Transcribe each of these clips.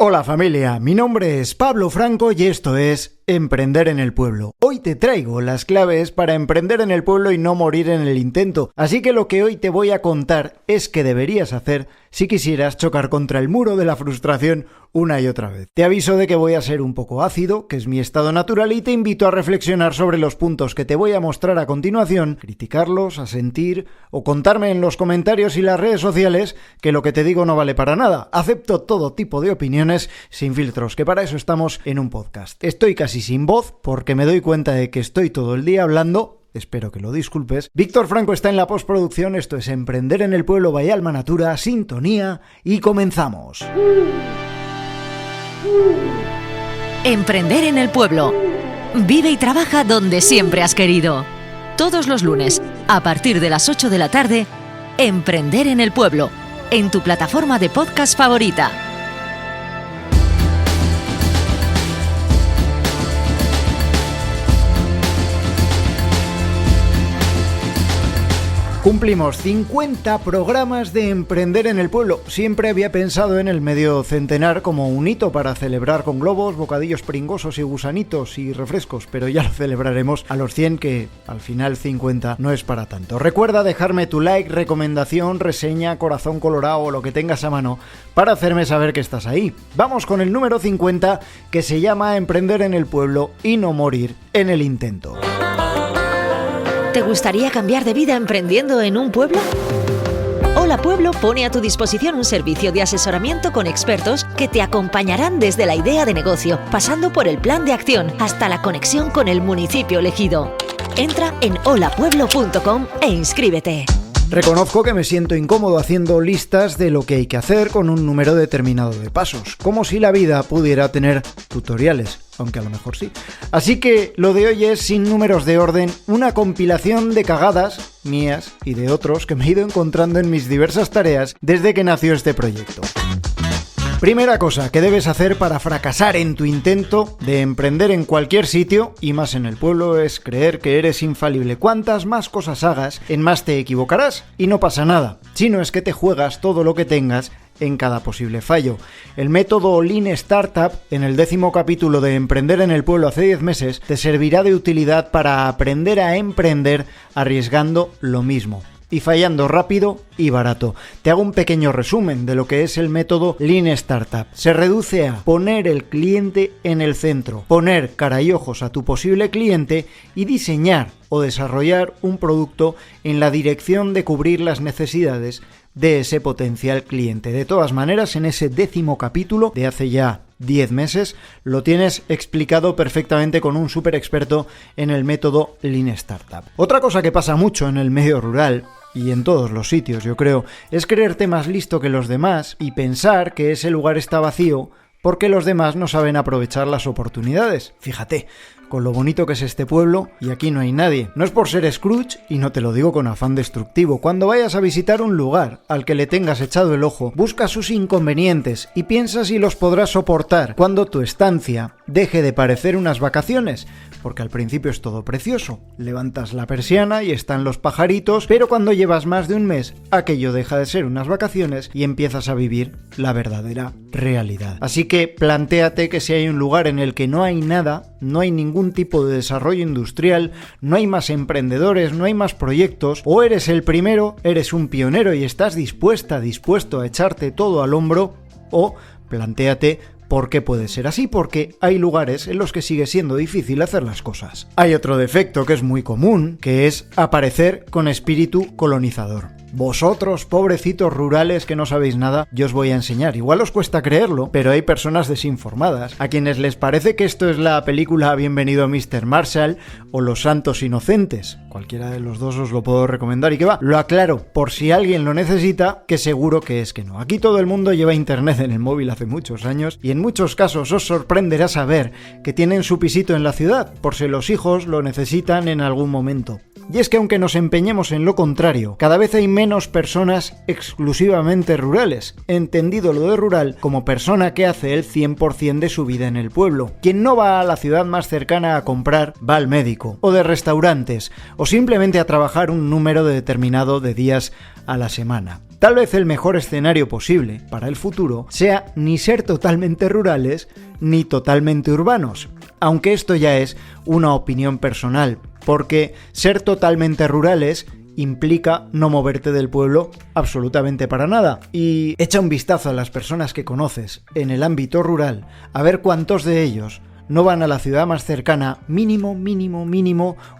Hola familia, mi nombre es Pablo Franco y esto es Emprender en el Pueblo. Hoy te traigo las claves para emprender en el pueblo y no morir en el intento. Así que lo que hoy te voy a contar es qué deberías hacer si quisieras chocar contra el muro de la frustración una y otra vez. Te aviso de que voy a ser un poco ácido, que es mi estado natural, y te invito a reflexionar sobre los puntos que te voy a mostrar a continuación, criticarlos, asentir o contarme en los comentarios y las redes sociales que lo que te digo no vale para nada. Acepto todo tipo de opiniones sin filtros, que para eso estamos en un podcast. Estoy casi sin voz porque me doy cuenta de que estoy todo el día hablando. Espero que lo disculpes. Víctor Franco está en la postproducción. Esto es Emprender en el Pueblo by Alma Natura, sintonía y comenzamos. Emprender en el Pueblo. Vive y trabaja donde siempre has querido. Todos los lunes, a partir de las 8 de la tarde, Emprender en el Pueblo, en tu plataforma de podcast favorita. Cumplimos 50 programas de Emprender en el Pueblo. Siempre había pensado en el medio centenar como un hito para celebrar con globos, bocadillos pringosos y gusanitos y refrescos, pero ya lo celebraremos a los 100, que al final 50 no es para tanto. Recuerda dejarme tu like, recomendación, reseña, corazón colorado o lo que tengas a mano para hacerme saber que estás ahí. Vamos con el número 50, que se llama Emprender en el Pueblo y no morir en el intento. ¿Te gustaría cambiar de vida emprendiendo en un pueblo? Hola Pueblo pone a tu disposición un servicio de asesoramiento con expertos que te acompañarán desde la idea de negocio, pasando por el plan de acción hasta la conexión con el municipio elegido. Entra en holapueblo.com e inscríbete. Reconozco que me siento incómodo haciendo listas de lo que hay que hacer con un número determinado de pasos, como si la vida pudiera tener tutoriales, aunque a lo mejor sí. Así que lo de hoy es, sin números de orden, una compilación de cagadas mías y de otros que me he ido encontrando en mis diversas tareas desde que nació este proyecto. Primera cosa que debes hacer para fracasar en tu intento de emprender en cualquier sitio, y más en el pueblo, es creer que eres infalible. Cuantas más cosas hagas, en más te equivocarás y no pasa nada. Si no es que te juegas todo lo que tengas en cada posible fallo. El método Lean Startup, en el 10º capítulo de Emprender en el Pueblo hace 10 meses, te servirá de utilidad para aprender a emprender arriesgando lo mismo y fallando rápido y barato. Te hago un pequeño resumen de lo que es el método Lean Startup. Se reduce a poner el cliente en el centro, poner cara y ojos a tu posible cliente y diseñar o desarrollar un producto en la dirección de cubrir las necesidades de ese potencial cliente. De todas maneras, en ese 10º capítulo de hace ya 10 meses, lo tienes explicado perfectamente con un súper experto en el método Lean Startup. Otra cosa que pasa mucho en el medio rural, y en todos los sitios yo creo, es creerte más listo que los demás y pensar que ese lugar está vacío porque los demás no saben aprovechar las oportunidades. Fíjate, con lo bonito que es este pueblo, y aquí no hay nadie. No es por ser Scrooge, y no te lo digo con afán destructivo. Cuando vayas a visitar un lugar al que le tengas echado el ojo, busca sus inconvenientes y piensa si los podrás soportar cuando tu estancia deje de parecer unas vacaciones, porque al principio es todo precioso. Levantas la persiana y están los pajaritos, pero cuando llevas más de un mes, aquello deja de ser unas vacaciones y empiezas a vivir la verdadera realidad. Así que plantéate que si hay un lugar en el que no hay nada, no hay ningún tipo de desarrollo industrial, no hay más emprendedores, no hay más proyectos, o eres el primero, eres un pionero y estás dispuesto a echarte todo al hombro, o plantéate por qué puede ser así, porque hay lugares en los que sigue siendo difícil hacer las cosas. Hay otro defecto que es muy común, que es aparecer con espíritu colonizador. Vosotros, pobrecitos rurales que no sabéis nada, yo os voy a enseñar. Igual os cuesta creerlo, pero hay personas desinformadas, a quienes les parece que esto es la película Bienvenido a Mr. Marshall o Los Santos Inocentes. Cualquiera de los dos os lo puedo recomendar y que va. Lo aclaro, por si alguien lo necesita, que seguro que es que no. Aquí todo el mundo lleva internet en el móvil hace muchos años y en muchos casos os sorprenderá saber que tienen su pisito en la ciudad, por si los hijos lo necesitan en algún momento. Y es que aunque nos empeñemos en lo contrario, cada vez hay menos personas exclusivamente rurales, entendido lo de rural como persona que hace el 100% de su vida en el pueblo. Quien no va a la ciudad más cercana a comprar, va al médico, o de restaurantes, o simplemente a trabajar un número determinado de días a la semana. Tal vez el mejor escenario posible para el futuro sea ni ser totalmente rurales ni totalmente urbanos, aunque esto ya es una opinión personal, porque ser totalmente rurales implica no moverte del pueblo absolutamente para nada. Y echa un vistazo a las personas que conoces en el ámbito rural, a ver cuántos de ellos no van a la ciudad más cercana mínimo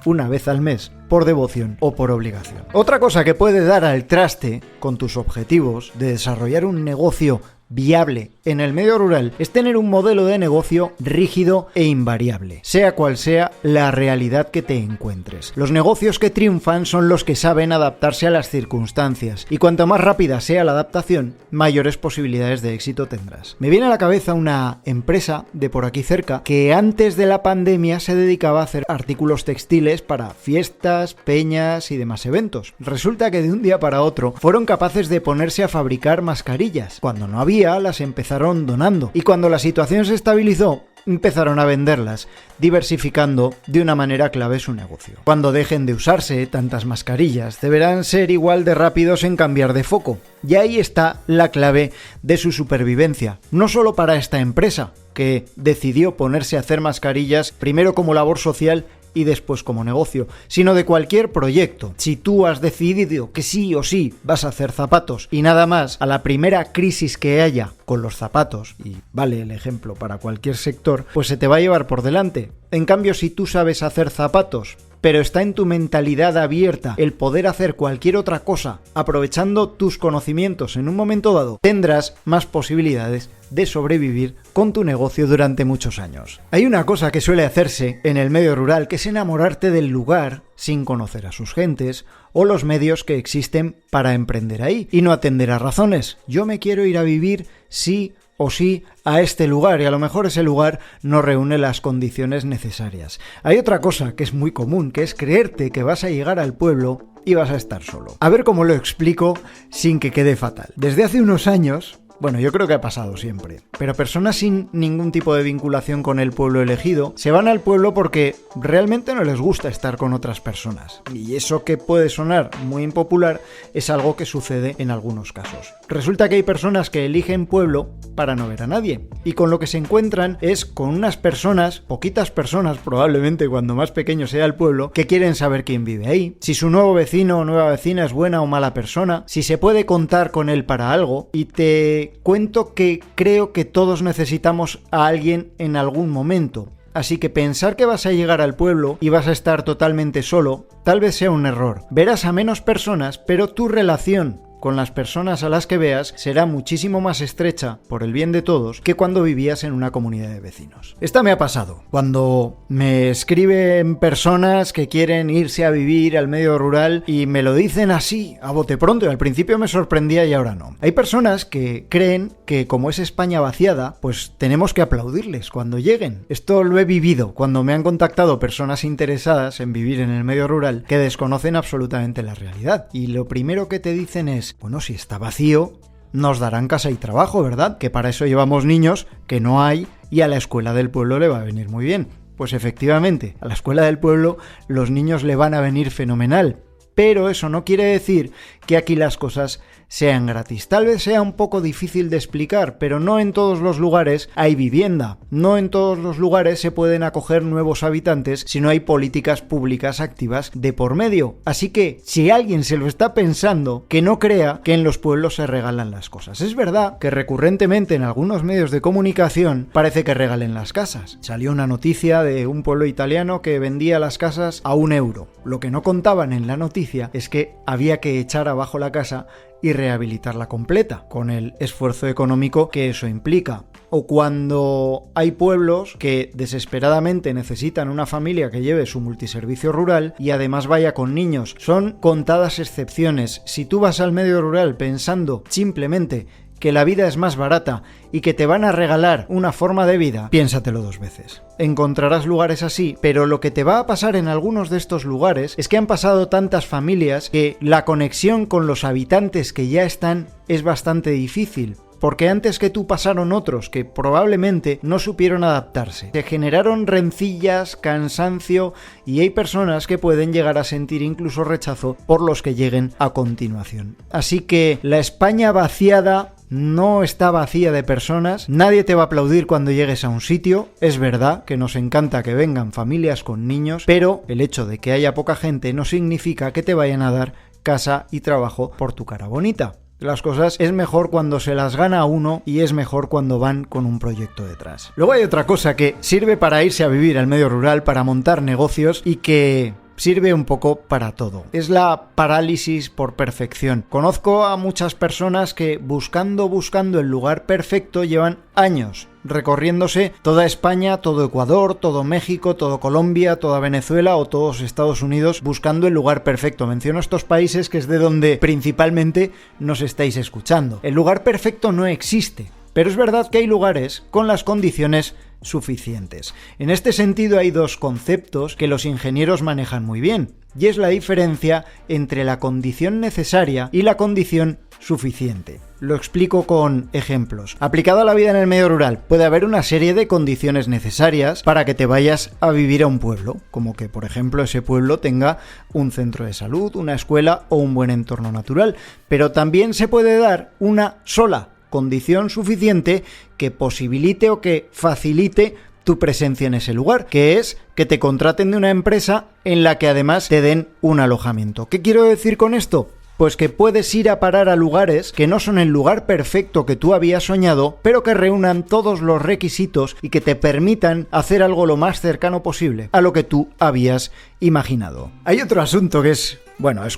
una vez al mes, por devoción o por obligación. Otra cosa que puede dar al traste con tus objetivos de desarrollar un negocio viable en el medio rural es tener un modelo de negocio rígido e invariable, sea cual sea la realidad que te encuentres. Los negocios que triunfan son los que saben adaptarse a las circunstancias, y cuanto más rápida sea la adaptación, mayores posibilidades de éxito tendrás. Me viene a la cabeza una empresa de por aquí cerca que antes de la pandemia se dedicaba a hacer artículos textiles para fiestas, peñas y demás eventos. Resulta que de un día para otro fueron capaces de ponerse a fabricar mascarillas. Cuando no había, las empezaron donando, y cuando la situación se estabilizó, empezaron a venderlas, diversificando de una manera clave su negocio. Cuando dejen de usarse tantas mascarillas, deberán ser igual de rápidos en cambiar de foco. Y ahí está la clave de su supervivencia, no solo para esta empresa, que decidió ponerse a hacer mascarillas primero como labor social y después como negocio, sino de cualquier proyecto. Si tú has decidido que sí o sí vas a hacer zapatos y nada más, a la primera crisis que haya con los zapatos, y vale el ejemplo para cualquier sector, pues se te va a llevar por delante. En cambio, si tú sabes hacer zapatos, pero está en tu mentalidad abierta el poder hacer cualquier otra cosa aprovechando tus conocimientos en un momento dado, tendrás más posibilidades de sobrevivir con tu negocio durante muchos años. Hay una cosa que suele hacerse en el medio rural, que es enamorarte del lugar sin conocer a sus gentes o los medios que existen para emprender ahí y no atender a razones. Yo me quiero ir a vivir sí o sí a este lugar, y a lo mejor ese lugar no reúne las condiciones necesarias. Hay otra cosa que es muy común, que es creerte que vas a llegar al pueblo y vas a estar solo. A ver cómo lo explico sin que quede fatal. Desde hace unos años, bueno, yo creo que ha pasado siempre, pero personas sin ningún tipo de vinculación con el pueblo elegido se van al pueblo porque realmente no les gusta estar con otras personas. Y eso, que puede sonar muy impopular, es algo que sucede en algunos casos. Resulta que hay personas que eligen pueblo para no ver a nadie, y con lo que se encuentran es con unas personas, poquitas personas probablemente cuando más pequeño sea el pueblo, que quieren saber quién vive ahí, si su nuevo vecino o nueva vecina es buena o mala persona, si se puede contar con él para algo. Y te cuento que creo que todos necesitamos a alguien en algún momento. Así que pensar que vas a llegar al pueblo y vas a estar totalmente solo, tal vez sea un error. Verás a menos personas, pero tu relación con las personas a las que veas será muchísimo más estrecha, por el bien de todos, que cuando vivías en una comunidad de vecinos. Esta me ha pasado. Cuando me escriben personas que quieren irse a vivir al medio rural y me lo dicen así, a bote pronto, y al principio me sorprendía y ahora no. Hay personas que creen que como es España vaciada, pues tenemos que aplaudirles cuando lleguen. Esto lo he vivido cuando me han contactado personas interesadas en vivir en el medio rural que desconocen absolutamente la realidad. Y lo primero que te dicen es: bueno, si está vacío, nos darán casa y trabajo, ¿verdad? Que para eso llevamos niños, que no hay, y a la escuela del pueblo le va a venir muy bien. Pues efectivamente, a la escuela del pueblo los niños le van a venir fenomenal. Pero eso no quiere decir que aquí las cosas sean gratis. Tal vez sea un poco difícil de explicar, pero no en todos los lugares hay vivienda. No en todos los lugares se pueden acoger nuevos habitantes si no hay políticas públicas activas de por medio. Así que, si alguien se lo está pensando, que no crea que en los pueblos se regalan las cosas. Es verdad que recurrentemente en algunos medios de comunicación parece que regalen las casas. Salió una noticia de un pueblo italiano que vendía las casas a 1 euro. Lo que no contaban en la noticia es que había que echar abajo la casa y rehabilitarla completa, con el esfuerzo económico que eso implica. O cuando hay pueblos que desesperadamente necesitan una familia que lleve su multiservicio rural y además vaya con niños. Son contadas excepciones. Si tú vas al medio rural pensando simplemente que la vida es más barata y que te van a regalar una forma de vida, piénsatelo 2 veces. Encontrarás lugares así, pero lo que te va a pasar en algunos de estos lugares es que han pasado tantas familias que la conexión con los habitantes que ya están es bastante difícil. porque antes que tú pasaron otros que probablemente no supieron adaptarse. Se generaron rencillas, cansancio y hay personas que pueden llegar a sentir incluso rechazo por los que lleguen a continuación. Así que la España vaciada no está vacía de personas, nadie te va a aplaudir cuando llegues a un sitio, es verdad que nos encanta que vengan familias con niños, pero el hecho de que haya poca gente no significa que te vayan a dar casa y trabajo por tu cara bonita. Las cosas es mejor cuando se las gana uno y es mejor cuando van con un proyecto detrás. Luego hay otra cosa que sirve para irse a vivir al medio rural, para montar negocios y que sirve un poco para todo. Es la parálisis por perfección. Conozco a muchas personas que buscando el lugar perfecto llevan años recorriéndose toda España, todo Ecuador, todo México, todo Colombia, toda Venezuela o todos Estados Unidos buscando el lugar perfecto. Menciono estos países que es de donde principalmente nos estáis escuchando. El lugar perfecto no existe, pero es verdad que hay lugares con las condiciones suficientes. En este sentido hay dos conceptos que los ingenieros manejan muy bien, y es la diferencia entre la condición necesaria y la condición suficiente. Lo explico con ejemplos. Aplicado a la vida en el medio rural, puede haber una serie de condiciones necesarias para que te vayas a vivir a un pueblo, como que, por ejemplo, ese pueblo tenga un centro de salud, una escuela o un buen entorno natural, pero también se puede dar una sola condición suficiente que posibilite o que facilite tu presencia en ese lugar, que es que te contraten de una empresa en la que además te den un alojamiento. ¿Qué quiero decir con esto? Pues que puedes ir a parar a lugares que no son el lugar perfecto que tú habías soñado, pero que reúnan todos los requisitos y que te permitan hacer algo lo más cercano posible a lo que tú habías imaginado. Hay otro asunto que es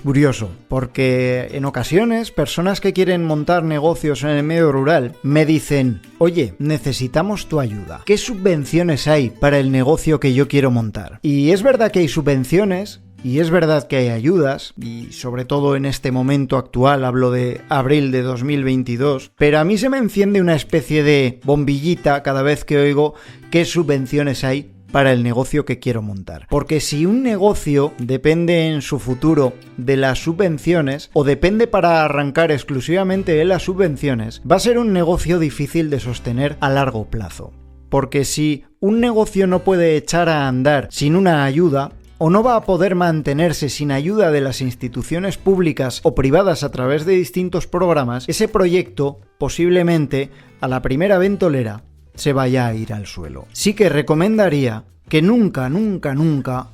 curioso, porque en ocasiones personas que quieren montar negocios en el medio rural me dicen: oye, necesitamos tu ayuda. ¿Qué subvenciones hay para el negocio que yo quiero montar? Y es verdad que hay subvenciones, y es verdad que hay ayudas, y sobre todo en este momento actual, hablo de abril de 2022, pero a mí se me enciende una especie de bombillita cada vez que oigo qué subvenciones hay para el negocio que quiero montar. Porque si un negocio depende en su futuro de las subvenciones, o depende para arrancar exclusivamente de las subvenciones, va a ser un negocio difícil de sostener a largo plazo. Porque si un negocio no puede echar a andar sin una ayuda, o no va a poder mantenerse sin ayuda de las instituciones públicas o privadas a través de distintos programas, ese proyecto posiblemente a la primera ventolera se vaya a ir al suelo. Sí que recomendaría que nunca,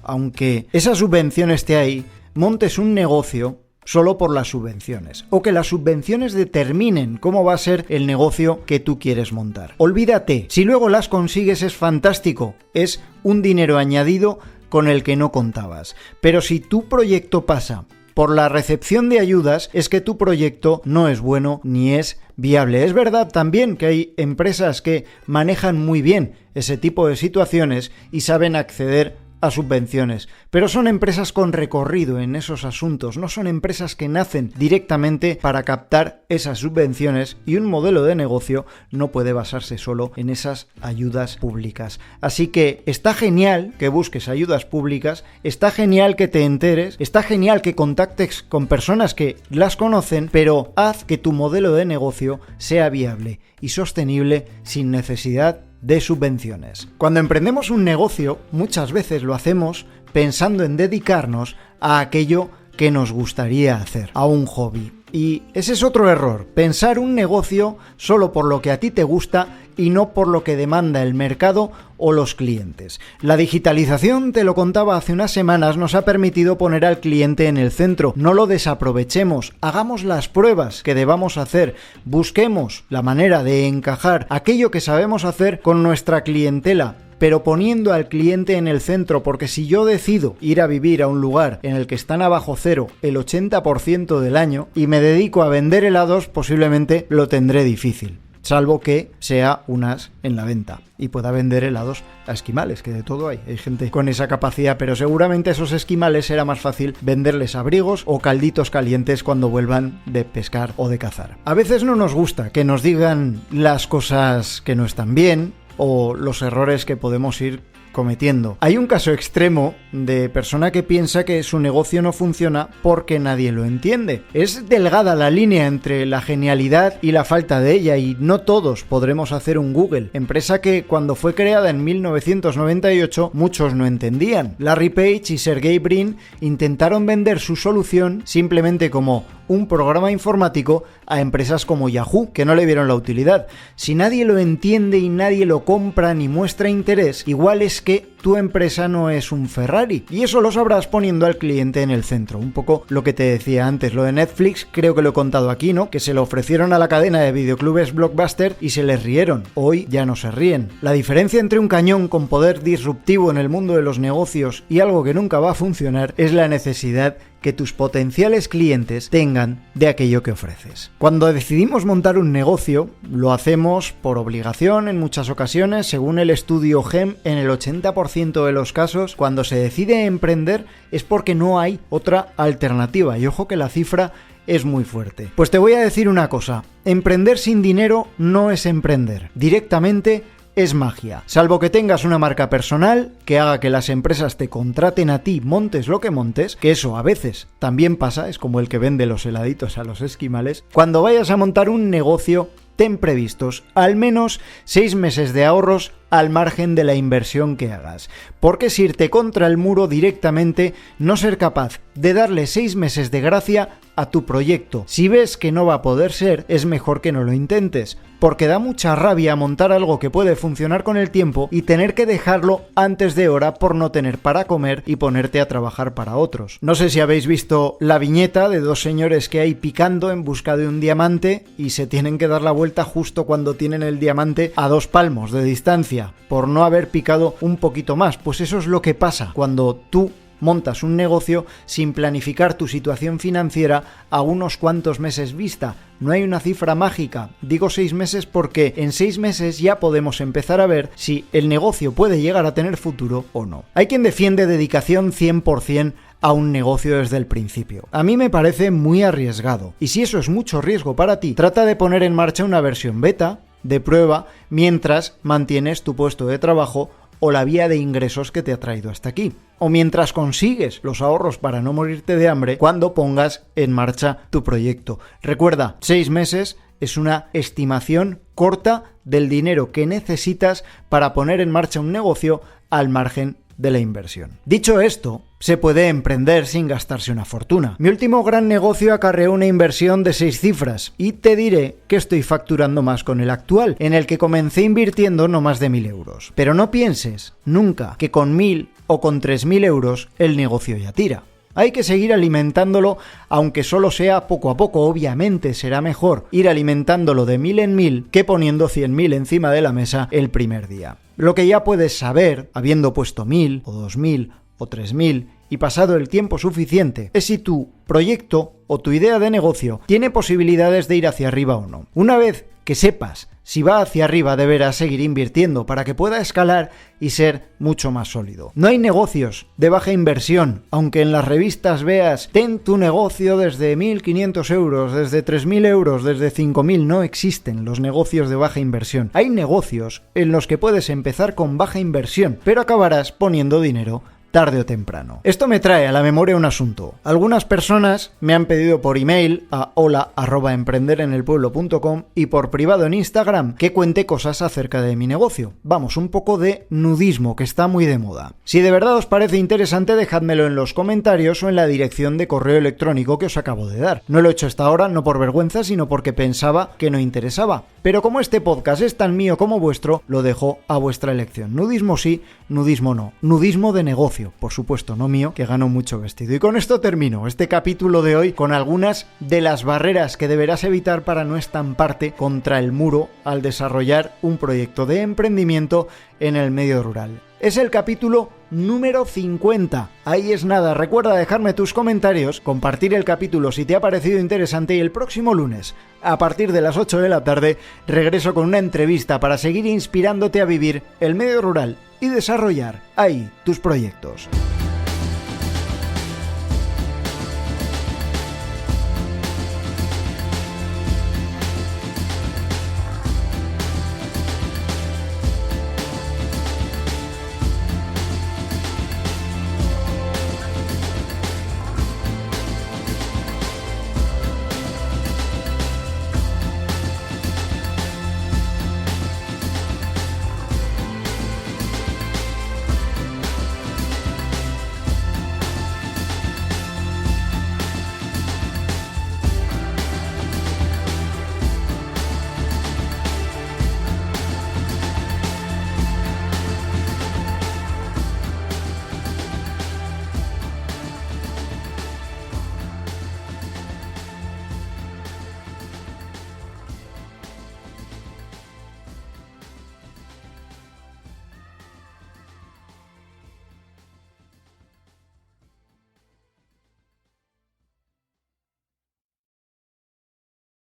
aunque esa subvención esté ahí, montes un negocio solo por las subvenciones, o que las subvenciones determinen cómo va a ser el negocio que tú quieres montar. Olvídate, si luego las consigues es fantástico, es un dinero añadido con el que no contabas. Pero si tu proyecto pasa por la recepción de ayudas, es que tu proyecto no es bueno ni es viable. Es verdad también que hay empresas que manejan muy bien ese tipo de situaciones y saben acceder a subvenciones, pero son empresas con recorrido en esos asuntos, no son empresas que nacen directamente para captar esas subvenciones, y un modelo de negocio no puede basarse solo en esas ayudas públicas. Así que está genial que busques ayudas públicas, está genial que te enteres, está genial que contactes con personas que las conocen, pero haz que tu modelo de negocio sea viable y sostenible sin necesidad de subvenciones. Cuando emprendemos un negocio, muchas veces lo hacemos pensando en dedicarnos a aquello que nos gustaría hacer, a un hobby. Y ese es otro error, pensar un negocio solo por lo que a ti te gusta y no por lo que demanda el mercado o los clientes. La digitalización, te lo contaba hace unas semanas, nos ha permitido poner al cliente en el centro. No lo desaprovechemos, hagamos las pruebas que debamos hacer, busquemos la manera de encajar aquello que sabemos hacer con nuestra clientela, pero poniendo al cliente en el centro, porque si yo decido ir a vivir a un lugar en el que están abajo cero el 80% del año y me dedico a vender helados, posiblemente lo tendré difícil. Salvo que sea unas en la venta y pueda vender helados a esquimales, que de todo hay gente con esa capacidad, pero seguramente a esos esquimales será más fácil venderles abrigos o calditos calientes cuando vuelvan de pescar o de cazar. A veces no nos gusta que nos digan las cosas que no están bien o los errores que podemos ir cometiendo. Hay un caso extremo de persona que piensa que su negocio no funciona porque nadie lo entiende. Es delgada la línea entre la genialidad y la falta de ella, y no todos podremos hacer un Google, empresa que cuando fue creada en 1998 muchos no entendían. Larry Page y Sergey Brin intentaron vender su solución simplemente como un programa informático a empresas como Yahoo, que no le vieron la utilidad. Si nadie lo entiende y nadie lo compra ni muestra interés, igual es que tu empresa no es un Ferrari, y eso lo sabrás poniendo al cliente en el centro. Un poco lo que te decía antes, lo de Netflix, creo que lo he contado aquí, ¿no? Que se lo ofrecieron a la cadena de videoclubes Blockbuster y se les rieron. Hoy ya no se ríen. La diferencia entre un cañón con poder disruptivo en el mundo de los negocios y algo que nunca va a funcionar es la necesidad que tus potenciales clientes tengan de aquello que ofreces. Cuando decidimos montar un negocio, lo hacemos por obligación en muchas ocasiones. Según el estudio GEM, en el 80% de los casos, cuando se decide emprender es porque no hay otra alternativa. Y ojo que la cifra es muy fuerte. Pues te voy a decir una cosa, emprender sin dinero no es emprender. Directamente es magia. Salvo que tengas una marca personal que haga que las empresas te contraten a ti, montes lo que montes, que eso a veces también pasa, es como el que vende los heladitos a los esquimales. Cuando vayas a montar un negocio, ten previstos al menos 6 meses de ahorros al margen de la inversión que hagas, porque es irte contra el muro directamente, no ser capaz de darle 6 meses de gracia a tu proyecto. Si ves que no va a poder ser, es mejor que no lo intentes, porque da mucha rabia montar algo que puede funcionar con el tiempo y tener que dejarlo antes de hora por no tener para comer y ponerte a trabajar para otros. No sé si habéis visto la viñeta de 2 señores que hay picando en busca de un diamante y se tienen que dar la vuelta justo cuando tienen el diamante a 2 palmos de distancia, por no haber picado un poquito más. Pues eso es lo que pasa cuando tú montas un negocio sin planificar tu situación financiera a unos cuantos meses vista. No hay una cifra mágica. Digo 6 meses porque en 6 meses ya podemos empezar a ver si el negocio puede llegar a tener futuro o no. Hay quien defiende dedicación 100% a un negocio desde el principio. A mí me parece muy arriesgado. Y si eso es mucho riesgo para ti, trata de poner en marcha una versión beta, de prueba, mientras mantienes tu puesto de trabajo o la vía de ingresos que te ha traído hasta aquí. O mientras consigues los ahorros para no morirte de hambre cuando pongas en marcha tu proyecto. Recuerda, 6 meses es una estimación corta del dinero que necesitas para poner en marcha un negocio al margen de la inversión. Dicho esto, se puede emprender sin gastarse una fortuna. Mi último gran negocio acarreó una inversión de 6 cifras y te diré que estoy facturando más con el actual, en el que comencé invirtiendo no más de 1.000 euros. Pero no pienses nunca que con 1.000 o con 3.000 euros el negocio ya tira. Hay que seguir alimentándolo, aunque solo sea poco a poco. Obviamente será mejor ir alimentándolo de 1.000 en 1.000 que poniendo 100.000 encima de la mesa el primer día. Lo que ya puedes saber, habiendo puesto 1.000 o 2.000 o 3.000 y pasado el tiempo suficiente, es si tu proyecto o tu idea de negocio tiene posibilidades de ir hacia arriba o no. Una vez que sepas si va hacia arriba, deberás seguir invirtiendo para que pueda escalar y ser mucho más sólido. No hay negocios de baja inversión, aunque en las revistas veas ten tu negocio desde 1.500 euros, desde 3.000 euros, desde 5.000, no existen los negocios de baja inversión. Hay negocios en los que puedes empezar con baja inversión, pero acabarás poniendo dinero tarde o temprano. Esto me trae a la memoria un asunto. Algunas personas me han pedido por email a hola@emprenderenelpueblo.com y por privado en Instagram que cuente cosas acerca de mi negocio. Vamos, un poco de nudismo, que está muy de moda. Si de verdad os parece interesante, dejádmelo en los comentarios o en la dirección de correo electrónico que os acabo de dar. No lo he hecho hasta ahora, no por vergüenza, sino porque pensaba que no interesaba. Pero como este podcast es tan mío como vuestro, lo dejo a vuestra elección. Nudismo sí, nudismo no. Nudismo de negocio, por supuesto, no mío, que gano mucho vestido. Y con esto termino este capítulo de hoy con algunas de las barreras que deberás evitar para no estamparte contra el muro al desarrollar un proyecto de emprendimiento en el medio rural. Es el capítulo número 50. Ahí es nada. Recuerda dejarme tus comentarios, compartir el capítulo si te ha parecido interesante y el próximo lunes, a partir de las 8 de la tarde, regreso con una entrevista para seguir inspirándote a vivir el medio rural y desarrollar ahí tus proyectos.